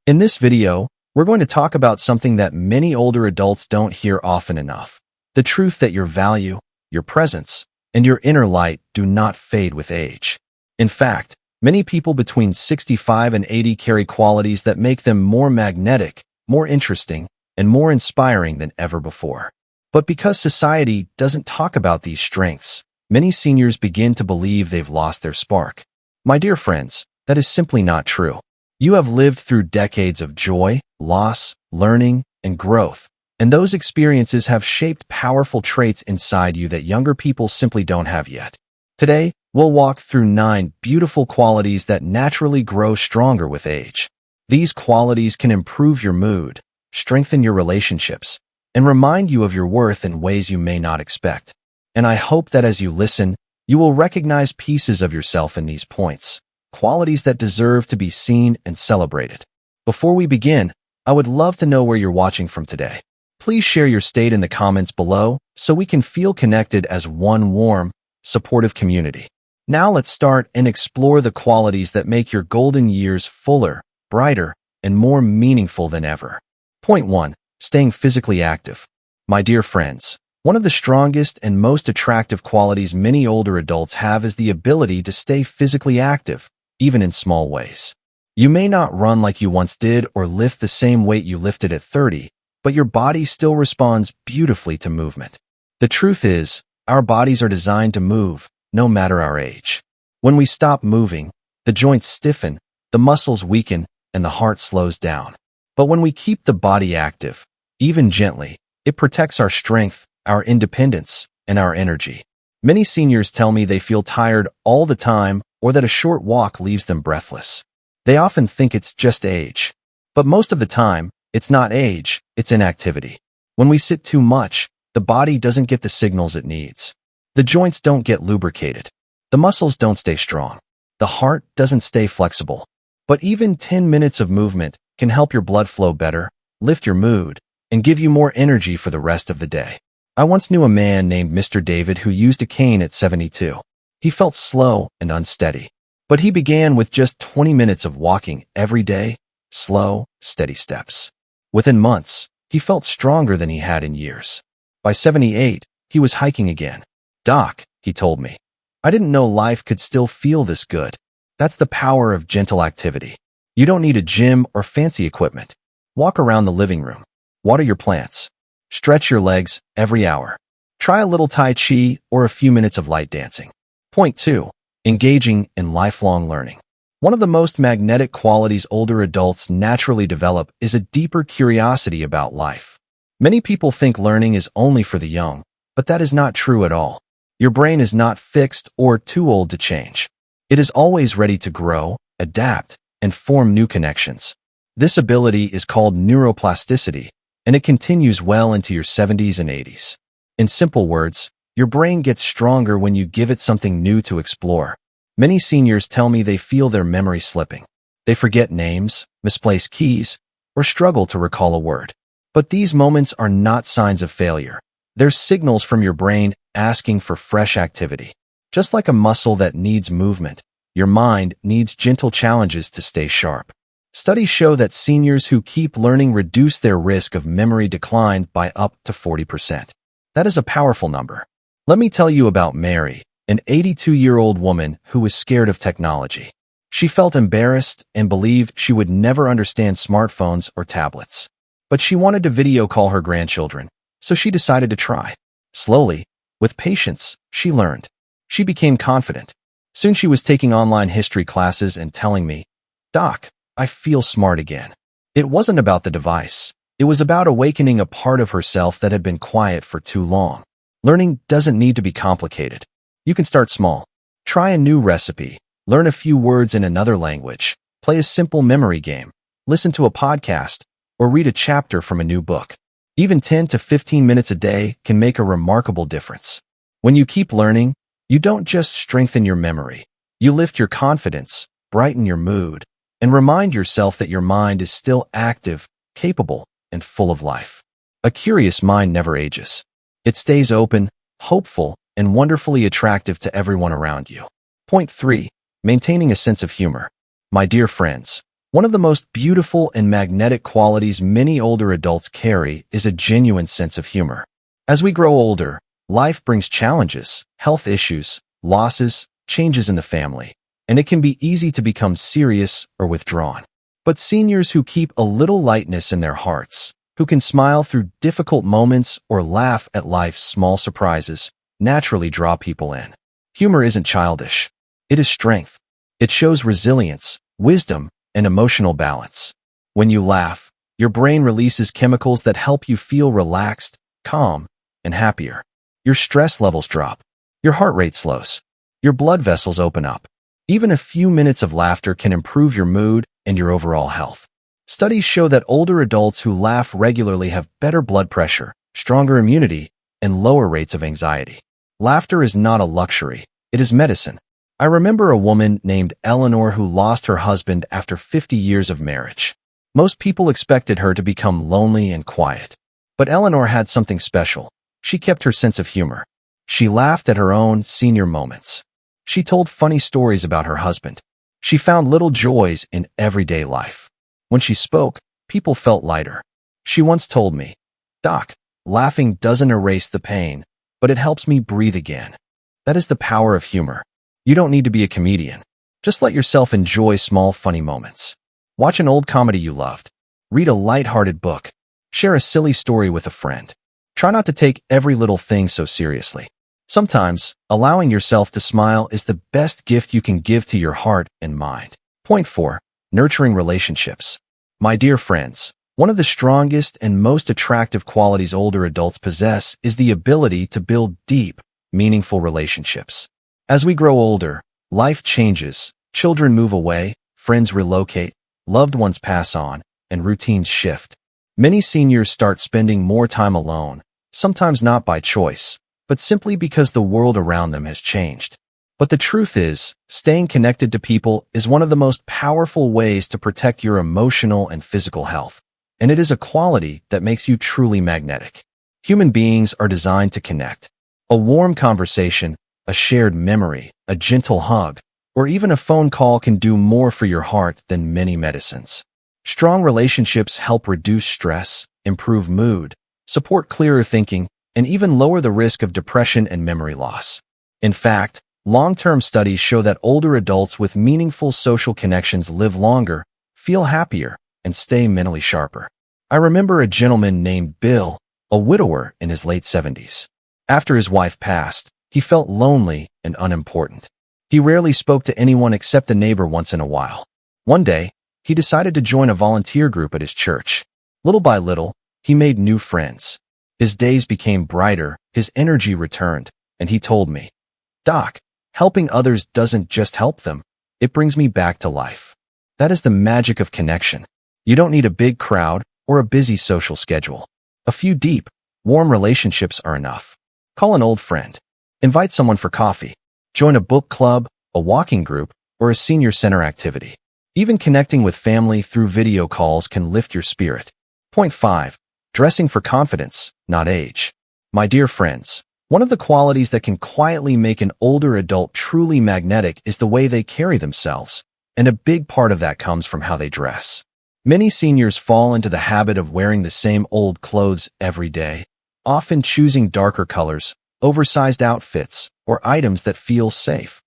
In this video, we're going to talk about something that many older adults don't hear often enough. The truth that your value, your presence, and your inner light do not fade with age. In fact, many people between 65 and 80 carry qualities that make them more magnetic, more interesting, and more inspiring than ever before. But because society doesn't talk about these strengths, many seniors begin to believe they've lost their spark. My dear friends, that is simply not true. You have lived through decades of joy, loss, learning, and growth, and those experiences have shaped powerful traits inside you that younger people simply don't have yet. Today, we'll walk through 9 beautiful qualities that naturally grow stronger with age. These qualities can improve your mood, strengthen your relationships, and remind you of your worth in ways you may not expect. And I hope that as you listen, you will recognize pieces of yourself in these points, qualities that deserve to be seen and celebrated. Before we begin, I would love to know where you're watching from today. Please share your state in the comments below so we can feel connected as one warm, supportive community. Now let's start and explore the qualities that make your golden years fuller, brighter, and more meaningful than ever. Point 1. Staying physically active. My dear friends, one of the strongest and most attractive qualities many older adults have is the ability to stay physically active, even in small ways. You may not run like you once did or lift the same weight you lifted at 30, but your body still responds beautifully to movement. The truth is, our bodies are designed to move, no matter our age. When we stop moving, the joints stiffen, the muscles weaken, and the heart slows down. But when we keep the body active, even gently, it protects our strength, our independence, and our energy. Many seniors tell me they feel tired all the time or that a short walk leaves them breathless. They often think it's just age. But most of the time, it's not age, it's inactivity. When we sit too much, the body doesn't get the signals it needs. The joints don't get lubricated. The muscles don't stay strong. The heart doesn't stay flexible. But even 10 minutes of movement can help your blood flow better, lift your mood, and give you more energy for the rest of the day. I once knew a man named Mr. David who used a cane at 72. He felt slow and unsteady. But he began with just 20 minutes of walking every day, slow, steady steps. Within months, he felt stronger than he had in years. By 78, he was hiking again. "Doc," he told me, "I didn't know life could still feel this good." That's the power of gentle activity. You don't need a gym or fancy equipment. Walk around the living room. Water your plants. Stretch your legs every hour. Try a little Tai Chi or a few minutes of light dancing. Point 2. Engaging in lifelong learning. One of the most magnetic qualities older adults naturally develop is a deeper curiosity about life. Many people think learning is only for the young, but that is not true at all. Your brain is not fixed or too old to change. It is always ready to grow, adapt, and form new connections. This ability is called neuroplasticity, and it continues well into your 70s and 80s. In simple words, your brain gets stronger when you give it something new to explore. Many seniors tell me they feel their memory slipping. They forget names, misplace keys, or struggle to recall a word. But these moments are not signs of failure. They're signals from your brain asking for fresh activity. Just like a muscle that needs movement, your mind needs gentle challenges to stay sharp. Studies show that seniors who keep learning reduce their risk of memory decline by up to 40%. That is a powerful number. Let me tell you about Mary, an 82-year-old woman who was scared of technology. She felt embarrassed and believed she would never understand smartphones or tablets. But she wanted to video call her grandchildren, so she decided to try. Slowly, with patience, she learned. She became confident. Soon she was taking online history classes and telling me, "Doc, I feel smart again." It wasn't about the device. It was about awakening a part of herself that had been quiet for too long. Learning doesn't need to be complicated. You can start small. Try a new recipe, learn a few words in another language, play a simple memory game, listen to a podcast, or read a chapter from a new book. Even 10 to 15 minutes a day can make a remarkable difference. When you keep learning, you don't just strengthen your memory. You lift your confidence, brighten your mood, and remind yourself that your mind is still active, capable, and full of life. A curious mind never ages. It stays open, hopeful, and wonderfully attractive to everyone around you. Point 3. Maintaining a sense of humor. My dear friends, One of the most beautiful and magnetic qualities many older adults carry is a genuine sense of humor. As we grow older, life brings challenges, health issues, losses, changes in the family, and it can be easy to become serious or withdrawn. But seniors who keep a little lightness in their hearts, who can smile through difficult moments or laugh at life's small surprises, naturally draw people in. Humor isn't childish. It is strength. It shows resilience, wisdom, and emotional balance. When you laugh, your brain releases chemicals that help you feel relaxed, calm, and happier. Your stress levels drop. Your heart rate slows. Your blood vessels open up. Even a few minutes of laughter can improve your mood and your overall health. Studies show that older adults who laugh regularly have better blood pressure, stronger immunity, and lower rates of anxiety. Laughter is not a luxury. It is medicine. I remember a woman named Eleanor who lost her husband after 50 years of marriage. Most people expected her to become lonely and quiet. But Eleanor had something special. She kept her sense of humor. She laughed at her own senior moments. She told funny stories about her husband. She found little joys in everyday life. When she spoke, people felt lighter. She once told me, "Doc, laughing doesn't erase the pain, but it helps me breathe again." That is the power of humor. You don't need to be a comedian. Just let yourself enjoy small, funny moments. Watch an old comedy you loved. Read a light-hearted book. Share a silly story with a friend. Try not to take every little thing so seriously. Sometimes, allowing yourself to smile is the best gift you can give to your heart and mind. Point 4. Nurturing relationships. My dear friends, one of the strongest and most attractive qualities older adults possess is the ability to build deep, meaningful relationships. As we grow older, life changes, children move away, friends relocate, loved ones pass on, and routines shift. Many seniors start spending more time alone, sometimes not by choice, but simply because the world around them has changed. But the truth is, staying connected to people is one of the most powerful ways to protect your emotional and physical health, and it is a quality that makes you truly magnetic. Human beings are designed to connect. A warm conversation, a shared memory, a gentle hug, or even a phone call can do more for your heart than many medicines. Strong relationships help reduce stress, improve mood, support clearer thinking, and even lower the risk of depression and memory loss. In fact, long-term studies show that older adults with meaningful social connections live longer, feel happier, and stay mentally sharper. I remember a gentleman named Bill, a widower in his late 70s. After his wife passed, he felt lonely and unimportant. He rarely spoke to anyone except a neighbor once in a while. One day, he decided to join a volunteer group at his church. Little by little, he made new friends. His days became brighter, his energy returned, and he told me, "Doc, helping others doesn't just help them, it brings me back to life." That is the magic of connection. You don't need a big crowd or a busy social schedule. A few deep, warm relationships are enough. Call an old friend. Invite someone for coffee. Join a book club, a walking group, or a senior center activity. Even connecting with family through video calls can lift your spirit. Point 5. Dressing for confidence, not age. My dear friends, one of the qualities that can quietly make an older adult truly magnetic is the way they carry themselves, and a big part of that comes from how they dress. Many seniors fall into the habit of wearing the same old clothes every day, often choosing darker colors, oversized outfits, or items that feel safe,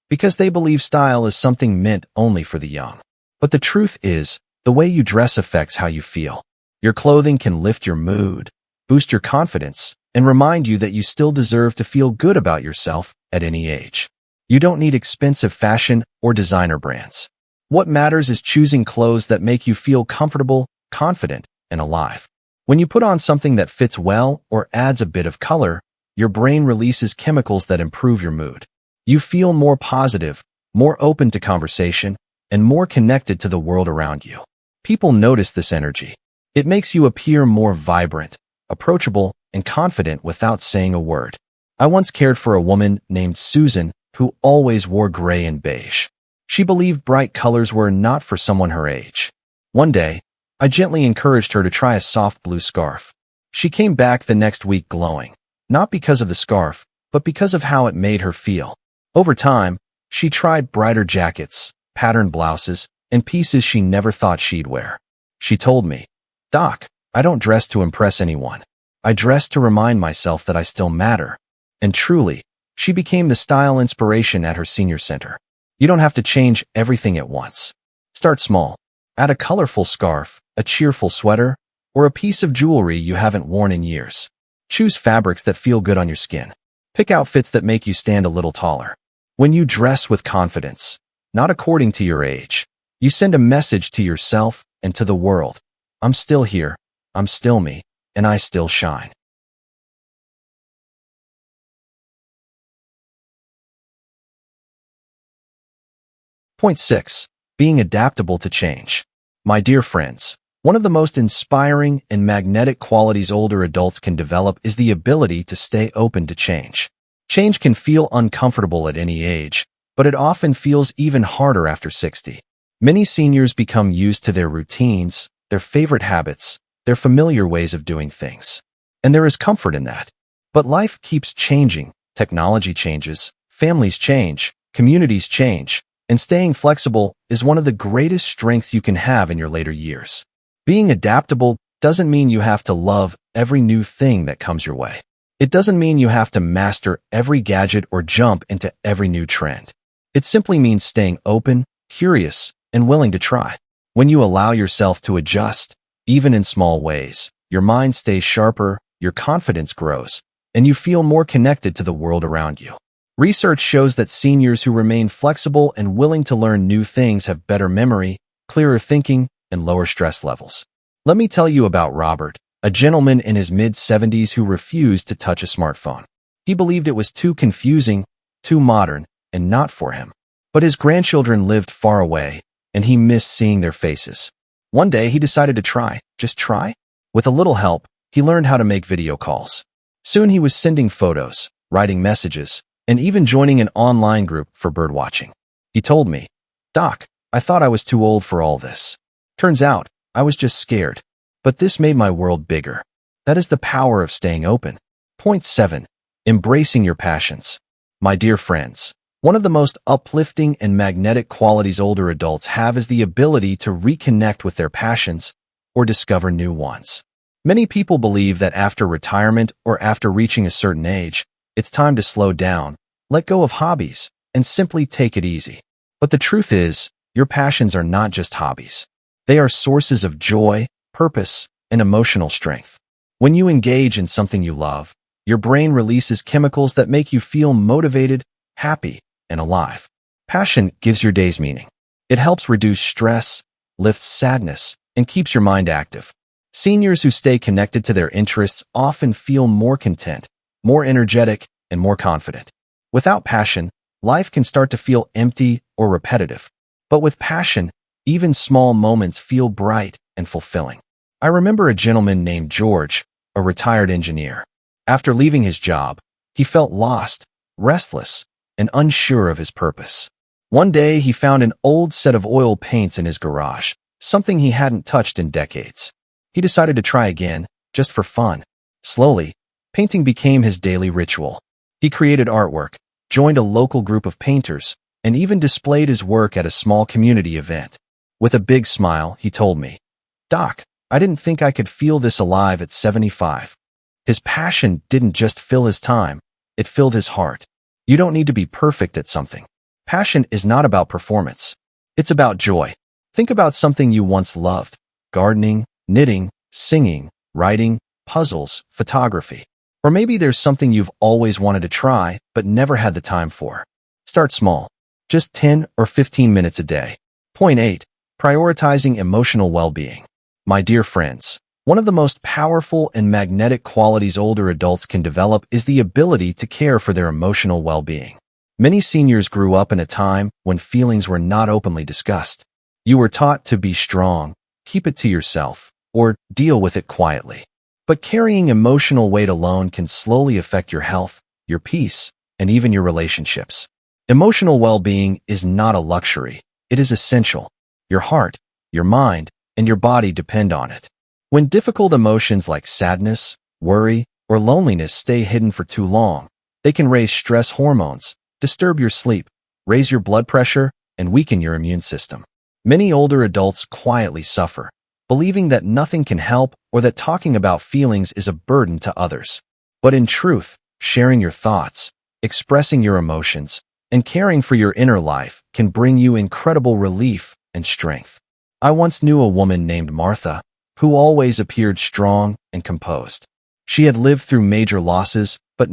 because they believe style is something meant only for the young. But the truth is, the way you dress affects how you feel. Your clothing can lift your mood, boost your confidence, and remind you that you still deserve to feel good about yourself at any age. You don't need expensive fashion or designer brands. What matters is choosing clothes that make you feel comfortable, confident, and alive. When you put on something that fits well or adds a bit of color, your brain releases chemicals that improve your mood. You feel more positive, more open to conversation, and more connected to the world around you. People notice this energy. It makes you appear more vibrant, approachable, and confident without saying a word. I once cared for a woman named Susan who always wore gray and beige. She believed bright colors were not for someone her age. One day, I gently encouraged her to try a soft blue scarf. She came back the next week glowing, not because of the scarf, but because of how it made her feel. Over time, she tried brighter jackets, patterned blouses, and pieces she never thought she'd wear. She told me, "Doc, I don't dress to impress anyone. I dress to remind myself that I still matter." And truly, she became the style inspiration at her senior center. You don't have to change everything at once. Start small. Add a colorful scarf, a cheerful sweater, or a piece of jewelry you haven't worn in years. Choose fabrics that feel good on your skin. Pick outfits that make you stand a little taller. When you dress with confidence, not according to your age, you send a message to yourself and to the world. I'm still here, I'm still me, and I still shine. Point 6. Being adaptable to change. My dear friends, one of the most inspiring and magnetic qualities older adults can develop is the ability to stay open to change. Change can feel uncomfortable at any age, but it often feels even harder after 60. Many seniors become used to their routines, their favorite habits, their familiar ways of doing things. And there is comfort in that. But life keeps changing, technology changes, families change, communities change, and staying flexible is one of the greatest strengths you can have in your later years. Being adaptable doesn't mean you have to love every new thing that comes your way. It doesn't mean you have to master every gadget or jump into every new trend. It simply means staying open, curious, and willing to try. When you allow yourself to adjust, even in small ways, your mind stays sharper, your confidence grows, and you feel more connected to the world around you. Research shows that seniors who remain flexible and willing to learn new things have better memory, clearer thinking, and lower stress levels. Let me tell you about Robert, a gentleman in his mid-70s who refused to touch a smartphone. He believed it was too confusing, too modern, and not for him. But his grandchildren lived far away, and he missed seeing their faces. One day, he decided to try, just try. With a little help, he learned how to make video calls. Soon he was sending photos, writing messages, and even joining an online group for birdwatching. He told me, "Doc, I thought I was too old for all this. Turns out, I was just scared. But this made my world bigger." That is the power of staying open. Point 7. Embracing your passions. My dear friends, one of the most uplifting and magnetic qualities older adults have is the ability to reconnect with their passions or discover new ones. Many people believe that after retirement or after reaching a certain age, it's time to slow down, let go of hobbies, and simply take it easy. But the truth is, your passions are not just hobbies. They are sources of joy, purpose, and emotional strength. When you engage in something you love, your brain releases chemicals that make you feel motivated, happy, and alive. Passion gives your days meaning. It helps reduce stress, lifts sadness, and keeps your mind active. Seniors who stay connected to their interests often feel more content, more energetic, and more confident. Without passion, life can start to feel empty or repetitive. But with passion, even small moments feel bright and fulfilling. I remember a gentleman named George, a retired engineer. After leaving his job, he felt lost, restless, and unsure of his purpose. One day, he found an old set of oil paints in his garage, something he hadn't touched in decades. He decided to try again, just for fun. Slowly, painting became his daily ritual. He created artwork, joined a local group of painters, and even displayed his work at a small community event. With a big smile, he told me, "Doc, I didn't think I could feel this alive at 75. His passion didn't just fill his time, it filled his heart. You don't need to be perfect at something. Passion is not about performance. It's about joy. Think about something you once loved: gardening, knitting, singing, writing, puzzles, photography. Or maybe there's something you've always wanted to try but never had the time for. Start small, just 10 or 15 minutes a day. Point 8. Prioritizing emotional well-being. My dear friends, one of the most powerful and magnetic qualities older adults can develop is the ability to care for their emotional well-being. Many seniors grew up in a time when feelings were not openly discussed. You were taught to be strong, keep it to yourself, or deal with it quietly. But carrying emotional weight alone can slowly affect your health, your peace, and even your relationships. Emotional well-being is not a luxury, it is essential. Your heart, your mind, and your body depend on it. When difficult emotions like sadness, worry, or loneliness stay hidden for too long, they can raise stress hormones, disturb your sleep, raise your blood pressure, and weaken your immune system. Many older adults quietly suffer, believing that nothing can help or that talking about feelings is a burden to others. But in truth, sharing your thoughts, expressing your emotions, and caring for your inner life can bring you incredible relief and strength. I once knew a woman named Martha, who always appeared strong and composed. She had lived through major losses, but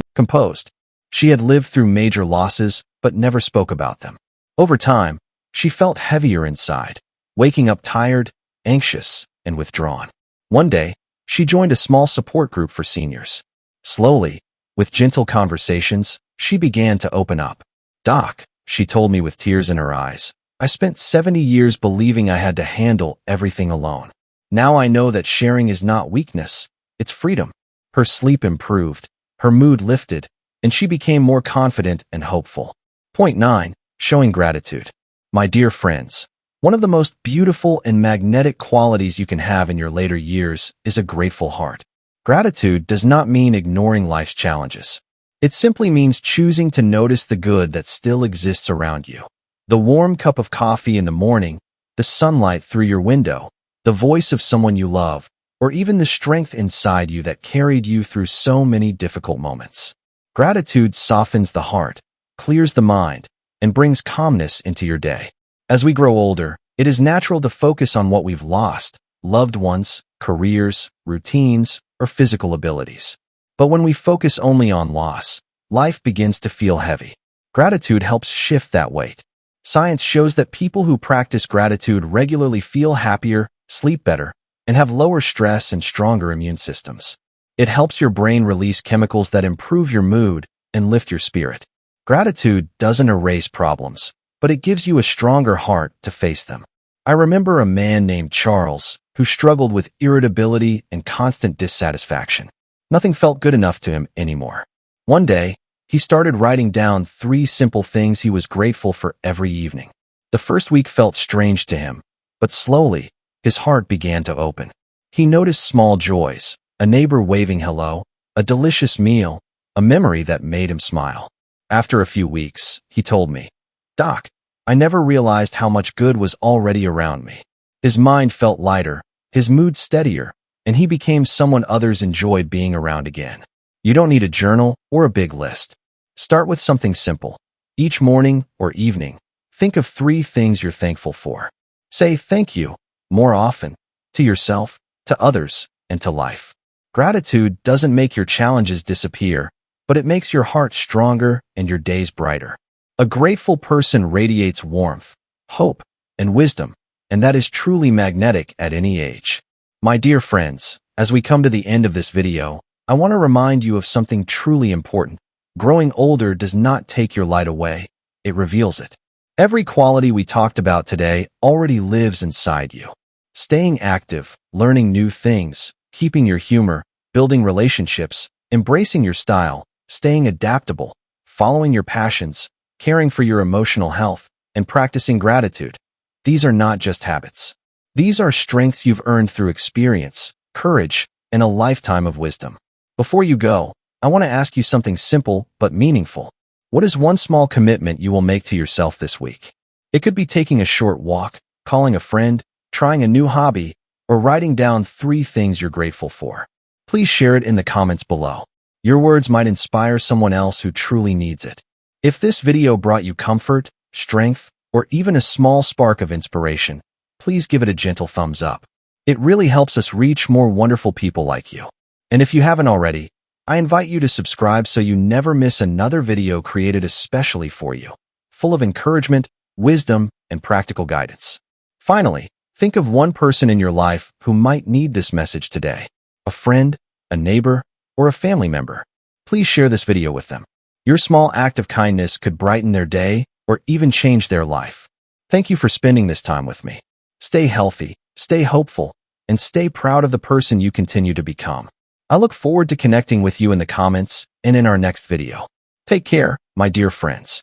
never spoke about them. Over time, she felt heavier inside, waking up tired, anxious, and withdrawn. One day, she joined a small support group for seniors. Slowly, with gentle conversations, she began to open up. "Doc," she told me with tears in her eyes, "I spent 70 years believing I had to handle everything alone. Now I know that sharing is not weakness, it's freedom." Her sleep improved, her mood lifted, and she became more confident and hopeful. Point 9. Showing gratitude. My dear friends, one of the most beautiful and magnetic qualities you can have in your later years is a grateful heart. Gratitude does not mean ignoring life's challenges. It simply means choosing to notice the good that still exists around you. The warm cup of coffee in the morning, the sunlight through your window, the voice of someone you love, or even the strength inside you that carried you through so many difficult moments. Gratitude softens the heart, clears the mind, and brings calmness into your day. As we grow older, it is natural to focus on what we've lost: loved ones, careers, routines, or physical abilities. But when we focus only on loss, life begins to feel heavy. Gratitude helps shift that weight. Science shows that people who practice gratitude regularly feel happier, sleep better, and have lower stress and stronger immune systems. It helps your brain release chemicals that improve your mood and lift your spirit. Gratitude doesn't erase problems, but it gives you a stronger heart to face them. I remember a man named Charles who struggled with irritability and constant dissatisfaction. Nothing felt good enough to him anymore. One day, he started writing down 3 simple things he was grateful for every evening. The first week felt strange to him, but slowly, his heart began to open. He noticed small joys: a neighbor waving hello, a delicious meal, a memory that made him smile. After a few weeks, he told me, "Doc, I never realized how much good was already around me." His mind felt lighter, his mood steadier, and he became someone others enjoyed being around again. You don't need a journal or a big list. Start with something simple. Each morning or evening, think of 3 things you're thankful for. Say thank you more often, to yourself, to others, and to life. Gratitude doesn't make your challenges disappear, but it makes your heart stronger and your days brighter. A grateful person radiates warmth, hope, and wisdom, and that is truly magnetic at any age. My dear friends, as we come to the end of this video, I want to remind you of something truly important. Growing older does not take your light away, it reveals it. Every quality we talked about today already lives inside you. Staying active, learning new things, keeping your humor, building relationships, embracing your style, staying adaptable, following your passions, caring for your emotional health, and practicing gratitude. These are not just habits. These are strengths you've earned through experience, courage, and a lifetime of wisdom. Before you go, I want to ask you something simple but meaningful. What is one small commitment you will make to yourself this week? It could be taking a short walk, calling a friend, trying a new hobby, or writing down 3 things you're grateful for. Please share it in the comments below. Your words might inspire someone else who truly needs it. If this video brought you comfort, strength, or even a small spark of inspiration, please give it a gentle thumbs up. It really helps us reach more wonderful people like you. And if you haven't already, I invite you to subscribe so you never miss another video created especially for you, full of encouragement, wisdom, and practical guidance. Finally, think of one person in your life who might need this message today. A friend, a neighbor, or a family member. Please share this video with them. Your small act of kindness could brighten their day or even change their life. Thank you for spending this time with me. Stay healthy, stay hopeful, and stay proud of the person you continue to become. I look forward to connecting with you in the comments and in our next video. Take care, my dear friends.